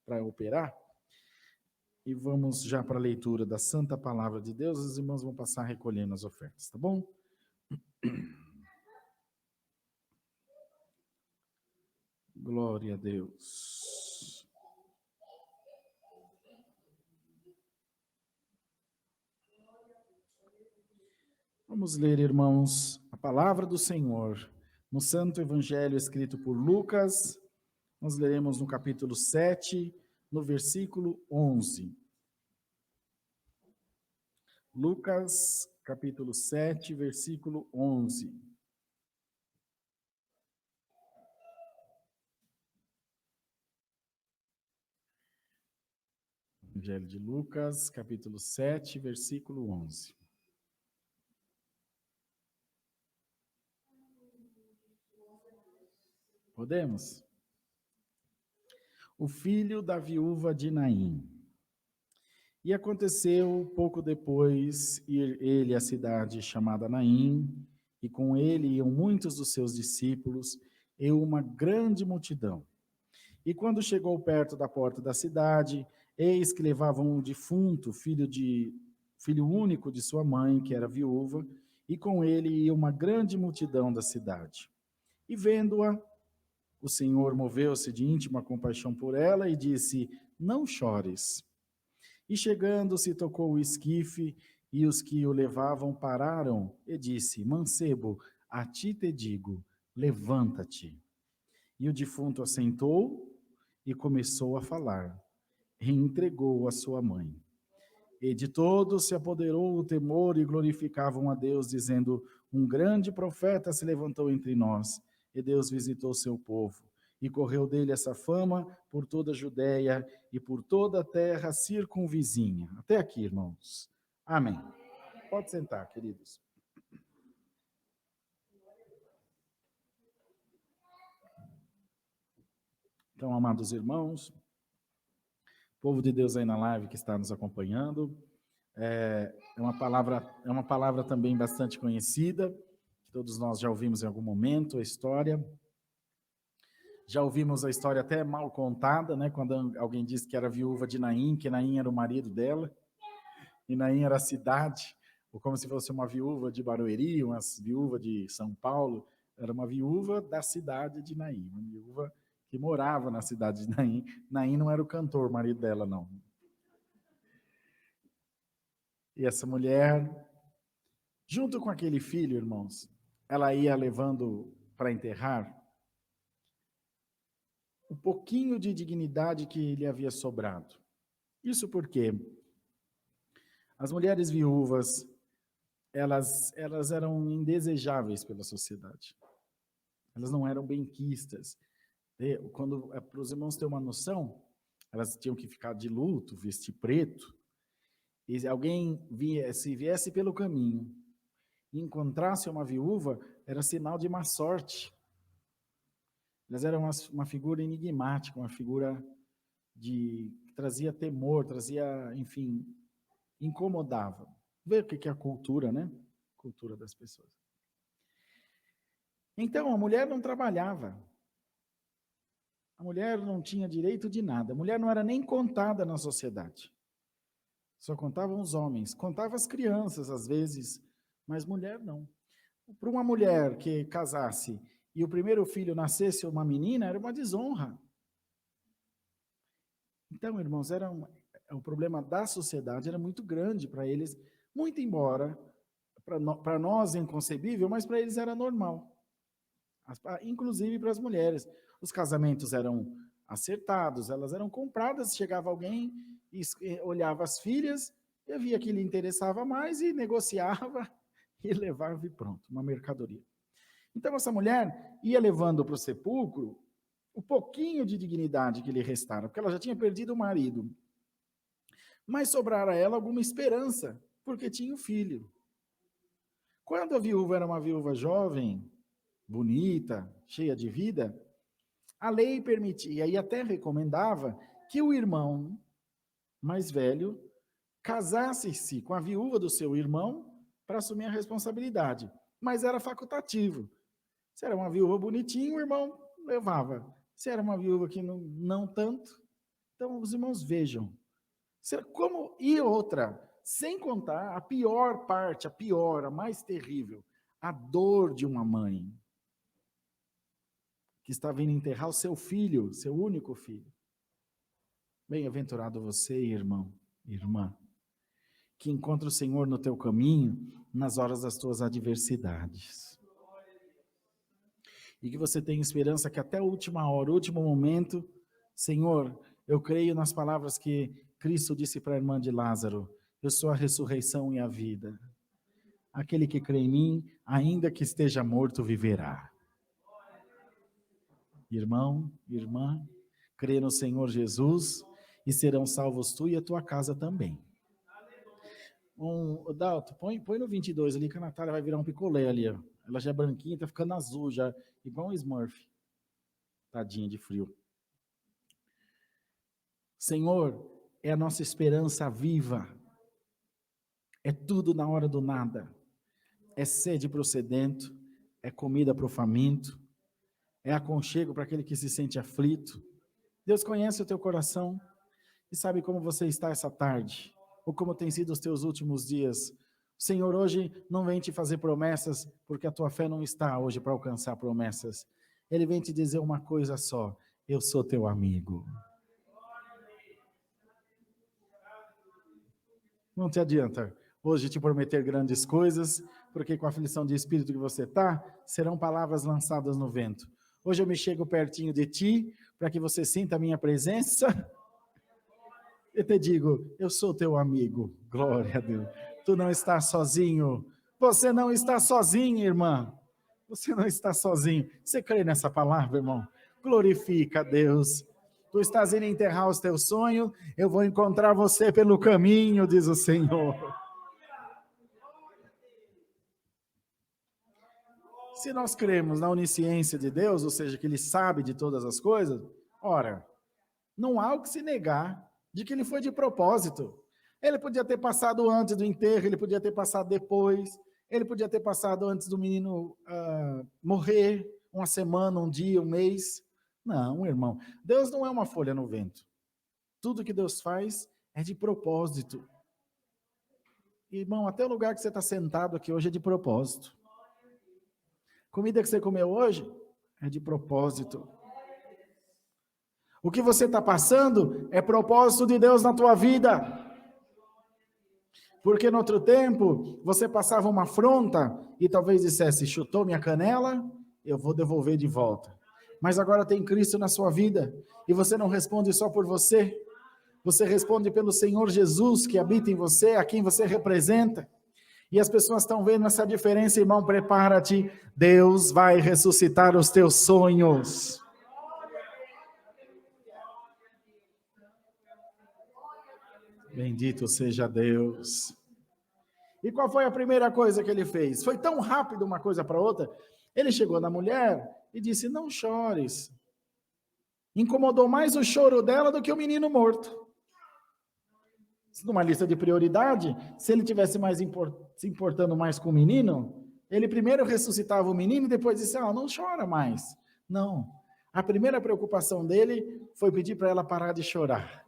para operar. E vamos já para a leitura da Santa Palavra de Deus. Os irmãos vão passar recolhendo as ofertas, tá bom? Glória a Deus. Vamos ler, irmãos, a palavra do Senhor no Santo Evangelho escrito por Lucas. Nós leremos no capítulo 7, no versículo 11. Lucas, capítulo 7, versículo 11. Evangelho de Lucas, capítulo 7, versículo 11. Podemos? O filho da viúva de Naim. E aconteceu pouco depois ir ele à cidade chamada Naim, e com ele iam muitos dos seus discípulos e uma grande multidão. E quando chegou perto da porta da cidade, eis que levavam um defunto, filho único de sua mãe, que era viúva, e com ele ia uma grande multidão da cidade. E vendo-a, o Senhor moveu-se de íntima compaixão por ela e disse: não chores. E chegando-se, tocou o esquife, e os que o levavam pararam, e disse: mancebo, a ti te digo, levanta-te. E o defunto assentou e começou a falar, e entregou a sua mãe. E de todos se apoderou o temor e glorificavam a Deus, dizendo: um grande profeta se levantou entre nós, e Deus visitou seu povo. E correu dele essa fama por toda a Judéia e por toda a terra circunvizinha. Até aqui, irmãos. Amém. Pode sentar, queridos. Então, amados irmãos, povo de Deus aí na live que está nos acompanhando, é uma palavra também bastante conhecida, que todos nós já ouvimos em algum momento, a história. Já ouvimos a história até mal contada, né? Quando alguém disse que era viúva de Naim, que Naim era o marido dela, e Naim era a cidade, ou como se fosse uma viúva de Barueri, uma viúva de São Paulo, era uma viúva da cidade de Naim, uma viúva que morava na cidade de Naim. Naim não era o cantor, marido dela, não. E essa mulher, junto com aquele filho, irmãos, ela ia levando para enterrar o pouquinho de dignidade que lhe havia sobrado. Isso porque as mulheres viúvas, elas eram indesejáveis pela sociedade. Elas não eram benquistas. Para os irmãos terem uma noção, elas tinham que ficar de luto, vestir preto. E se alguém viesse pelo caminho e encontrasse uma viúva, era sinal de má sorte. Elas eram uma figura enigmática, uma figura que trazia temor, trazia, enfim, incomodava. Vê o que é a cultura, né? Cultura das pessoas. Então, a mulher não trabalhava. A mulher não tinha direito de nada. A mulher não era nem contada na sociedade. Só contavam os homens. Contava as crianças, às vezes, mas mulher não. Para uma mulher que casasse e o primeiro filho nascesse uma menina, era uma desonra. Então, irmãos, o problema da sociedade era muito grande para eles, muito embora, para nós inconcebível, mas para eles era normal. Inclusive para as mulheres. Os casamentos eram acertados, elas eram compradas, chegava alguém e olhava as filhas, e via que lhe interessava mais e negociava e levava e pronto, uma mercadoria. Então essa mulher ia levando para o sepulcro o pouquinho de dignidade que lhe restara, porque ela já tinha perdido o marido. Mas sobrara a ela alguma esperança, porque tinha um filho. Quando a viúva era uma viúva jovem, bonita, cheia de vida, a lei permitia e até recomendava que o irmão mais velho casasse-se com a viúva do seu irmão para assumir a responsabilidade, mas era facultativo. Se era uma viúva bonitinha, o irmão levava. Se era uma viúva que não tanto, Então, os irmãos vejam. Como, e outra, sem contar a pior parte, a pior, a mais terrível, a dor de uma mãe que está vindo enterrar o seu filho, seu único filho. Bem-aventurado você, irmão, irmã, que encontra o Senhor no teu caminho, nas horas das tuas adversidades. E que você tenha esperança que até a última hora, o último momento, Senhor, eu creio nas palavras que Cristo disse para a irmã de Lázaro, eu sou a ressurreição e a vida. Aquele que crê em mim, ainda que esteja morto, viverá. Irmão, irmã, crê no Senhor Jesus e serão salvos tu e a tua casa também. Dalton, põe no 22 ali que a Natália vai virar um picolé ali, ó. Ela já é branquinha, tá ficando azul já, igual um Smurf. Tadinha de frio. Senhor, é a nossa esperança viva. É tudo na hora do nada. É sede para o sedento, é comida para o faminto, é aconchego para aquele que se sente aflito. Deus conhece o teu coração e sabe como você está essa tarde, ou como tem sido os teus últimos dias. O Senhor hoje não vem te fazer promessas, porque a tua fé não está hoje para alcançar promessas. Ele vem te dizer uma coisa só: eu sou teu amigo. Não te adianta hoje te prometer grandes coisas, porque com a aflição de espírito que você está, serão palavras lançadas no vento. Hoje eu me chego pertinho de ti, para que você sinta a minha presença, e te digo, eu sou teu amigo, glória a Deus. Tu não estás sozinho, você não está sozinho, irmã, você não está sozinho. Você crê nessa palavra, irmão? Glorifica a Deus. Tu estás indo enterrar os teus sonhos, eu vou encontrar você pelo caminho, diz o Senhor. Se nós cremos na onisciência de Deus, ou seja, que Ele sabe de todas as coisas, ora, não há o que se negar de que Ele foi de propósito. Ele podia ter passado antes do enterro, Ele podia ter passado depois, Ele podia ter passado antes do menino morrer, uma semana, um dia, um mês. Não, irmão, Deus não é uma folha no vento. Tudo que Deus faz é de propósito. Irmão, até o lugar que você está sentado aqui hoje é de propósito. Comida que você comeu hoje é de propósito. O que você está passando é propósito de Deus na tua vida. Porque no outro tempo, você passava uma afronta e talvez dissesse, chutou minha canela, eu vou devolver de volta. Mas agora tem Cristo na sua vida e você não responde só por você. Você responde pelo Senhor Jesus que habita em você, a quem você representa. E as pessoas estão vendo essa diferença, irmão, prepara-te, Deus vai ressuscitar os teus sonhos. Bendito seja Deus. E qual foi a primeira coisa que ele fez? Foi tão rápido uma coisa para outra, ele chegou na mulher e disse, não chores. Incomodou mais o choro dela do que o menino morto. Numa lista de prioridade, se ele tivesse se importando mais com o menino, ele primeiro ressuscitava o menino e depois disse, não chora mais. Não, a primeira preocupação dele foi pedir para ela parar de chorar.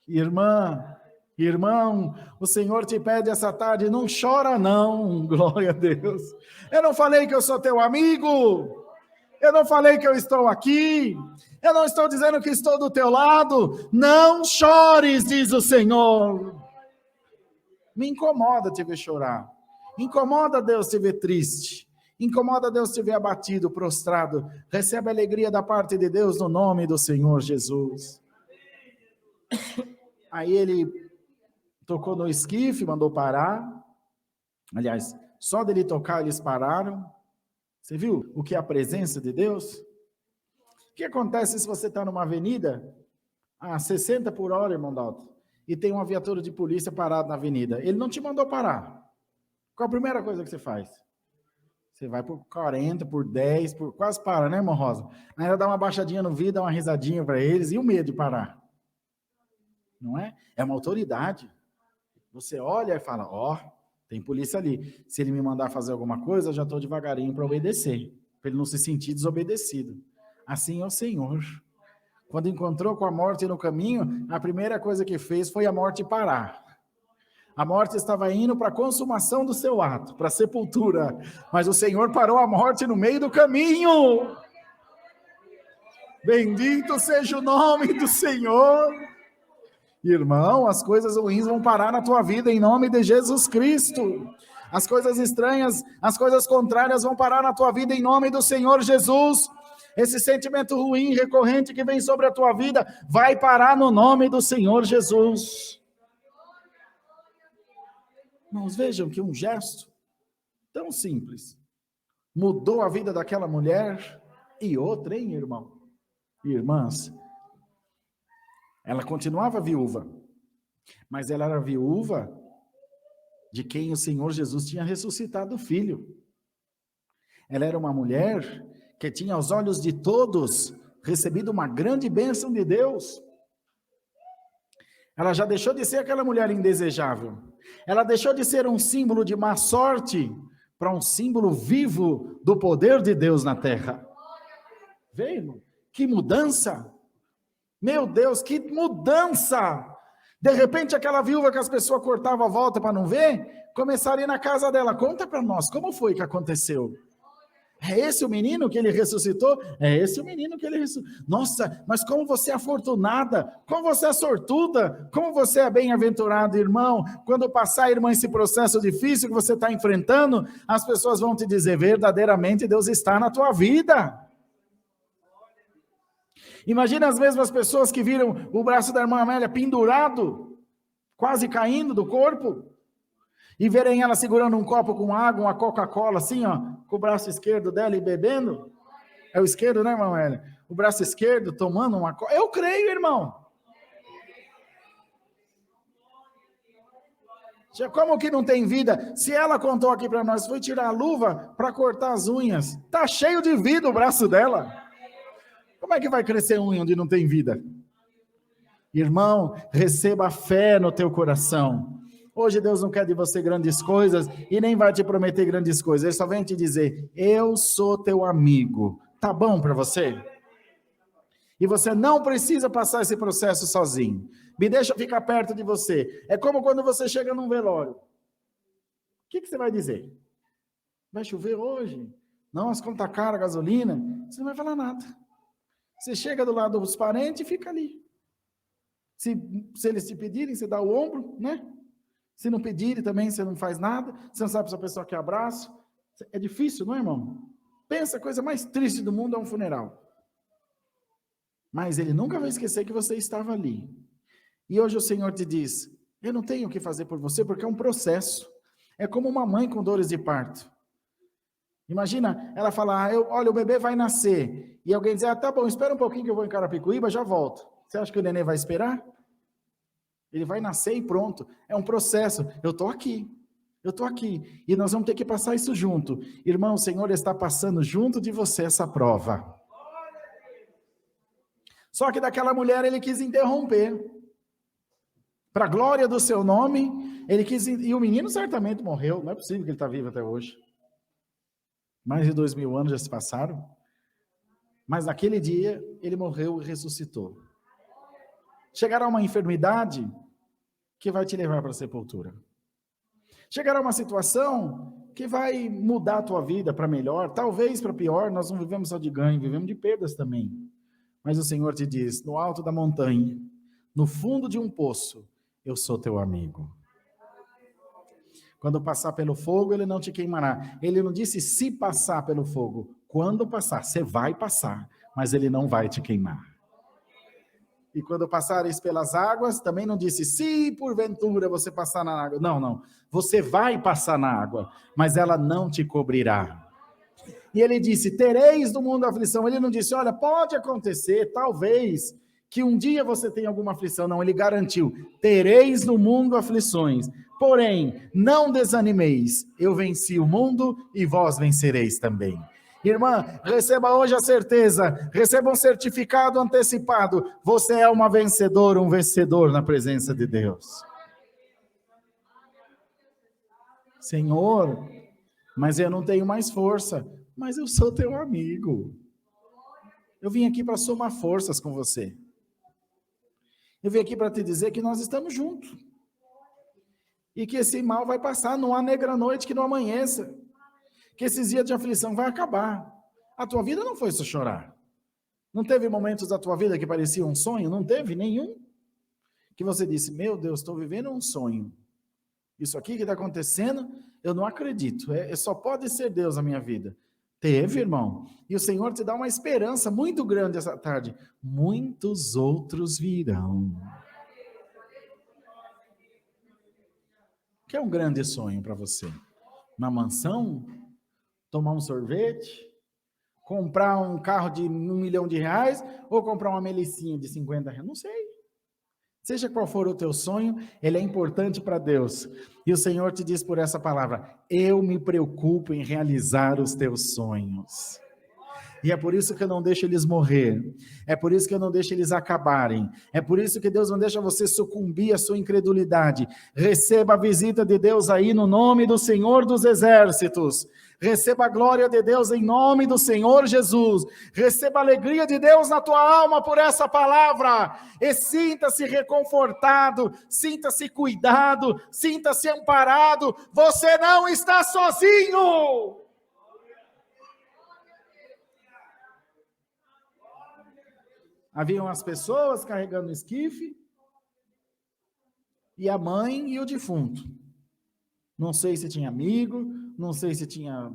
Irmã, irmão, o Senhor te pede essa tarde, não chora não, glória a Deus. Eu não falei que eu sou teu amigo, eu não falei que eu estou aqui, eu não estou dizendo que estou do teu lado, não chores, diz o Senhor. Me incomoda te ver chorar, incomoda Deus te ver triste, incomoda Deus te ver abatido, prostrado. Recebe a alegria da parte de Deus no nome do Senhor Jesus. Aí ele tocou no esquife, mandou parar. Aliás, só dele tocar eles pararam. Você viu o que é a presença de Deus? O que acontece se você está numa avenida a 60 por hora, irmão Dalton, e tem uma viatura de polícia parada na avenida? Ele não te mandou parar. Qual a primeira coisa que você faz? Você vai por 40, por 10, quase para, né, irmão Rosa? Ainda dá uma baixadinha no vidro, dá uma risadinha para eles, e o medo de parar. Não é? É uma autoridade. Você olha e fala, tem polícia ali. Se ele me mandar fazer alguma coisa, eu já estou devagarinho para obedecer, para ele não se sentir desobedecido. Assim é o Senhor. Quando encontrou com a morte no caminho, a primeira coisa que fez foi a morte parar. A morte estava indo para a consumação do seu ato, para a sepultura, mas o Senhor parou a morte no meio do caminho. Bendito seja o nome do Senhor. Irmão, as coisas ruins vão parar na tua vida em nome de Jesus Cristo. As coisas estranhas, as coisas contrárias vão parar na tua vida em nome do Senhor Jesus. Esse sentimento ruim, recorrente que vem sobre a tua vida, vai parar no nome do Senhor Jesus. Irmãos, vejam que um gesto tão simples mudou a vida daquela mulher e outra, hein, irmão? E irmãs, ela continuava viúva, mas ela era viúva de quem o Senhor Jesus tinha ressuscitado o filho. Ela era uma mulher que tinha aos olhos de todos recebido uma grande bênção de Deus. Ela já deixou de ser aquela mulher indesejável. Ela deixou de ser um símbolo de má sorte para um símbolo vivo do poder de Deus na terra. Veio? Que mudança! Meu Deus, que mudança! De repente, aquela viúva que as pessoas cortavam a volta para não ver, começaram a ir na casa dela. Conta para nós, como foi que aconteceu? É esse o menino que ele ressuscitou? É esse o menino que ele ressuscitou. Nossa, mas como você é afortunada, como você é sortuda, como você é bem-aventurado, irmão. Quando passar, irmão, esse processo difícil que você está enfrentando, as pessoas vão te dizer, verdadeiramente Deus está na tua vida. Imagina as mesmas pessoas que viram o braço da irmã Amélia pendurado, quase caindo do corpo, e verem ela segurando um copo com água, uma Coca-Cola, assim, ó, com o braço esquerdo dela e bebendo. É o esquerdo, né, irmã Amélia? O braço esquerdo tomando uma Coca. Eu creio, irmão. Já como que não tem vida? Se ela contou aqui para nós, foi tirar a luva para cortar as unhas. Tá cheio de vida o braço dela. Como é que vai crescer unha onde não tem vida? Irmão, receba fé no teu coração. Hoje Deus não quer de você grandes coisas e nem vai te prometer grandes coisas. Ele só vem te dizer, eu sou teu amigo. Tá bom para você? E você não precisa passar esse processo sozinho. Me deixa ficar perto de você. É como quando você chega num velório. O que você vai dizer? Vai chover hoje? Não, as contas caras, gasolina. Você não vai falar nada. Você chega do lado dos parentes e fica ali. Se eles te pedirem, você dá o ombro, né? Se não pedirem também, você não faz nada. Você não sabe se a pessoa quer abraço. É difícil, não é, irmão? Pensa, a coisa mais triste do mundo é um funeral. Mas ele nunca vai esquecer que você estava ali. E hoje o Senhor te diz, eu não tenho o que fazer por você, porque é um processo. É como uma mãe com dores de parto. Imagina, ela fala, olha, o bebê vai nascer. E alguém diz, tá bom, espera um pouquinho que eu vou em Carapicuíba, já volto. Você acha que o neném vai esperar? Ele vai nascer e pronto. É um processo. Eu estou aqui. E nós vamos ter que passar isso junto. Irmão, o Senhor está passando junto de você essa prova. Só que daquela mulher ele quis interromper. Para a glória do seu nome, ele quis... E o menino certamente morreu. Não é possível que ele está vivo até hoje. Mais de 2000 anos já se passaram. Mas naquele dia, ele morreu e ressuscitou. Chegará uma enfermidade que vai te levar para a sepultura. Chegará uma situação que vai mudar a tua vida para melhor, talvez para pior. Nós não vivemos só de ganho, vivemos de perdas também. Mas o Senhor te diz, no alto da montanha, no fundo de um poço, eu sou teu amigo. Quando passar pelo fogo, ele não te queimará. Ele não disse se passar pelo fogo. Quando passar, você vai passar, mas ele não vai te queimar. E quando passares pelas águas, também não disse, se porventura você passar na água. Não. Você vai passar na água, mas ela não te cobrirá. E ele disse, tereis no mundo aflição. Ele não disse, olha, pode acontecer, talvez, que um dia você tenha alguma aflição. Não, ele garantiu, tereis no mundo aflições. Porém, não desanimeis. Eu venci o mundo e vós vencereis também. Irmã, receba hoje a certeza, receba um certificado antecipado. Você é uma vencedora, um vencedor na presença de Deus. Senhor, mas eu não tenho mais força. Mas eu sou teu amigo. Eu vim aqui para somar forças com você. Eu vim aqui para te dizer que nós estamos juntos. E que esse mal vai passar, não há negra noite que não amanheça. Que esses dias de aflição vai acabar. A tua vida não foi só chorar. Não teve momentos da tua vida que parecia um sonho? Não teve nenhum? Que você disse, meu Deus, estou vivendo um sonho. Isso aqui que está acontecendo, eu não acredito. Só pode ser Deus na minha vida. Teve, irmão. E o Senhor te dá uma esperança muito grande essa tarde. Muitos outros virão. Que é um grande sonho para você? Uma mansão? Tomar um sorvete? Comprar um carro de R$1 milhão? Ou comprar uma melicinha de R$50? Não sei. Seja qual for o teu sonho, ele é importante para Deus. E o Senhor te diz por essa palavra, eu me preocupo em realizar os teus sonhos. E é por isso que eu não deixo eles morrer. É por isso que eu não deixo eles acabarem. É por isso que Deus não deixa você sucumbir à sua incredulidade. Receba a visita de Deus aí no nome do Senhor dos Exércitos. Receba a glória de Deus em nome do Senhor Jesus. Receba a alegria de Deus na tua alma por essa palavra. E sinta-se reconfortado, sinta-se cuidado, sinta-se amparado. Você não está sozinho. Haviam as pessoas carregando o esquife, e a mãe e o defunto. Não sei se tinha amigo, não sei se tinha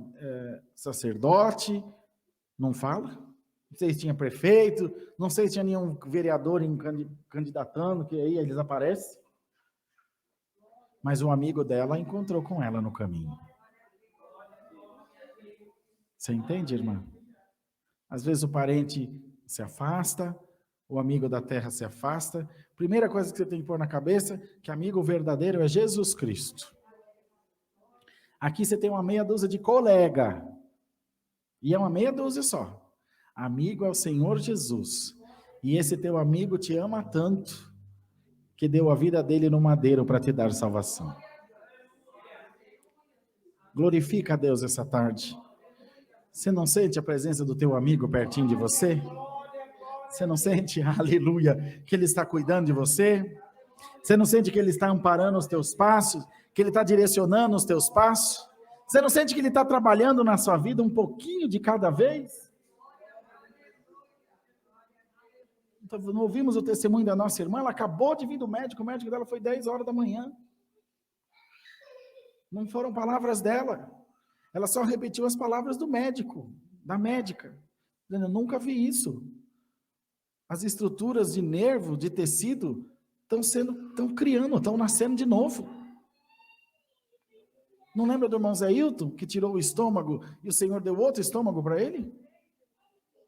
sacerdote, não fala. Não sei se tinha prefeito, não sei se tinha nenhum vereador candidatando, que aí eles aparecem. Mas um amigo dela encontrou com ela no caminho. Você entende, irmã? Às vezes o parente se afasta, o amigo da terra se afasta. Primeira coisa que você tem que pôr na cabeça, que amigo verdadeiro é Jesus Cristo. Aqui você tem uma meia dúzia de colega, e é uma meia dúzia só. Amigo é o Senhor Jesus, e esse teu amigo te ama tanto, que deu a vida dele no madeiro para te dar salvação. Glorifica a Deus essa tarde. Você não sente a presença do teu amigo pertinho de você? Você não sente, aleluia, que ele está cuidando de você? Você não sente que ele está amparando os teus passos? Que ele está direcionando os teus passos? Você não sente que ele está trabalhando na sua vida um pouquinho de cada vez? Então, não ouvimos o testemunho da nossa irmã? Ela acabou de vir do médico, o médico dela foi 10 horas da manhã. Não foram palavras dela. Ela só repetiu as palavras do médico, da médica. Eu nunca vi isso. As estruturas de nervo, de tecido, estão nascendo de novo. Não lembra do irmão Zé Hilton, que tirou o estômago e o Senhor deu outro estômago para ele?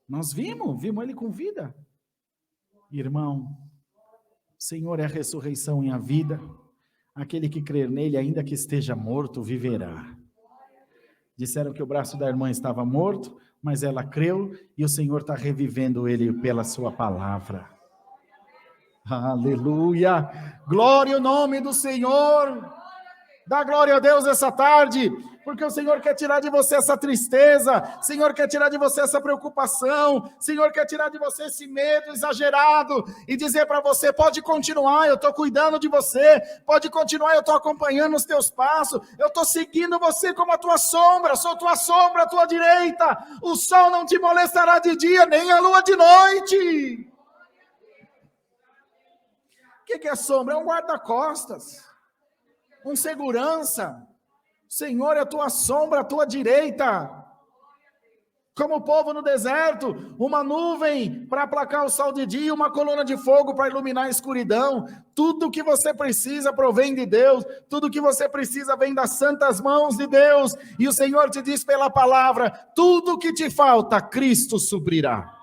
Nós vimos ele com vida. Irmão, o Senhor é a ressurreição e a vida. Aquele que crer nele, ainda que esteja morto, viverá. Disseram que o braço da irmã estava morto, mas ela creu e o Senhor está revivendo ele pela sua palavra. Aleluia! Glória ao nome do Senhor! Dá glória a Deus essa tarde, porque o Senhor quer tirar de você essa tristeza, o Senhor quer tirar de você essa preocupação, o Senhor quer tirar de você esse medo exagerado e dizer para você, pode continuar, eu estou cuidando de você, pode continuar, eu estou acompanhando os teus passos, eu estou seguindo você como a tua sombra, sou tua sombra à tua direita, o sol não te molestará de dia, nem a lua de noite. O que é sombra? É um guarda-costas. Um segurança. Senhor é a tua sombra, a tua direita. Como o povo no deserto, uma nuvem para aplacar o sol de dia, uma coluna de fogo para iluminar a escuridão. Tudo que você precisa provém de Deus, tudo que você precisa vem das santas mãos de Deus. E o Senhor te diz pela palavra, tudo que te falta, Cristo suprirá.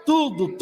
Tudo,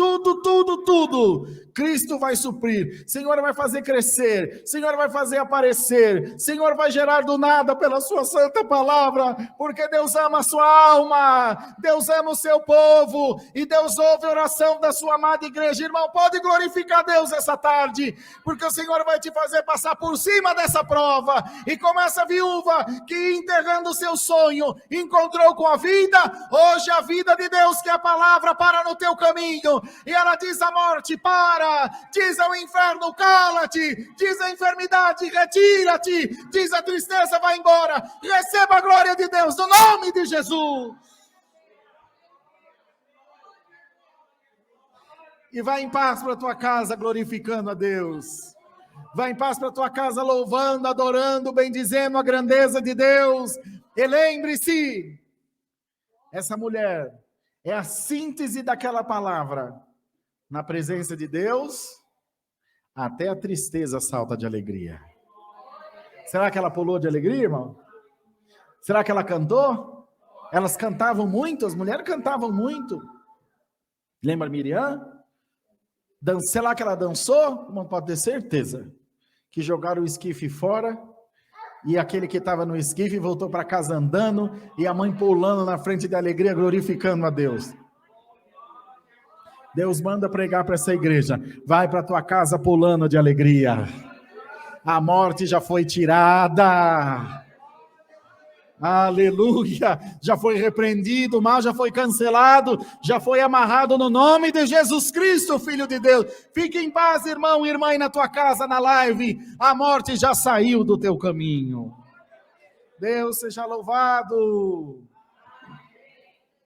Cristo vai suprir, Senhor vai fazer crescer, Senhor vai fazer aparecer, Senhor vai gerar do nada pela sua santa palavra, porque Deus ama a sua alma, Deus ama o seu povo, e Deus ouve a oração da sua amada igreja. Irmão, pode glorificar Deus essa tarde, porque o Senhor vai te fazer passar por cima dessa prova, e como essa viúva que enterrando o seu sonho, encontrou com a vida, hoje a vida de Deus, que é a palavra, para no teu caminho, caminho. E ela diz à morte, para, diz ao inferno, cala-te, diz à enfermidade, retira-te, diz à tristeza, vai embora. Receba a glória de Deus, no nome de Jesus. E vai em paz para a tua casa, glorificando a Deus. Vai em paz para a tua casa, louvando, adorando, bendizendo a grandeza de Deus. E lembre-se, essa mulher é a síntese daquela palavra. Na presença de Deus, até a tristeza salta de alegria. Será que ela pulou de alegria, irmão? Será que ela cantou? Elas cantavam muito, as mulheres cantavam muito. Lembra Miriam? Será que ela dançou? Não pode ter certeza. Que jogaram o esquife fora, e aquele que estava no esquife voltou para casa andando, e a mãe pulando na frente de alegria, glorificando a Deus. Deus manda pregar para essa igreja, vai para a tua casa pulando de alegria. A morte já foi tirada. Aleluia, já foi repreendido, o mal já foi cancelado, já foi amarrado no nome de Jesus Cristo, Filho de Deus. Fique em paz, irmão e irmã, aí na tua casa, na live, a morte já saiu do teu caminho. Deus seja louvado.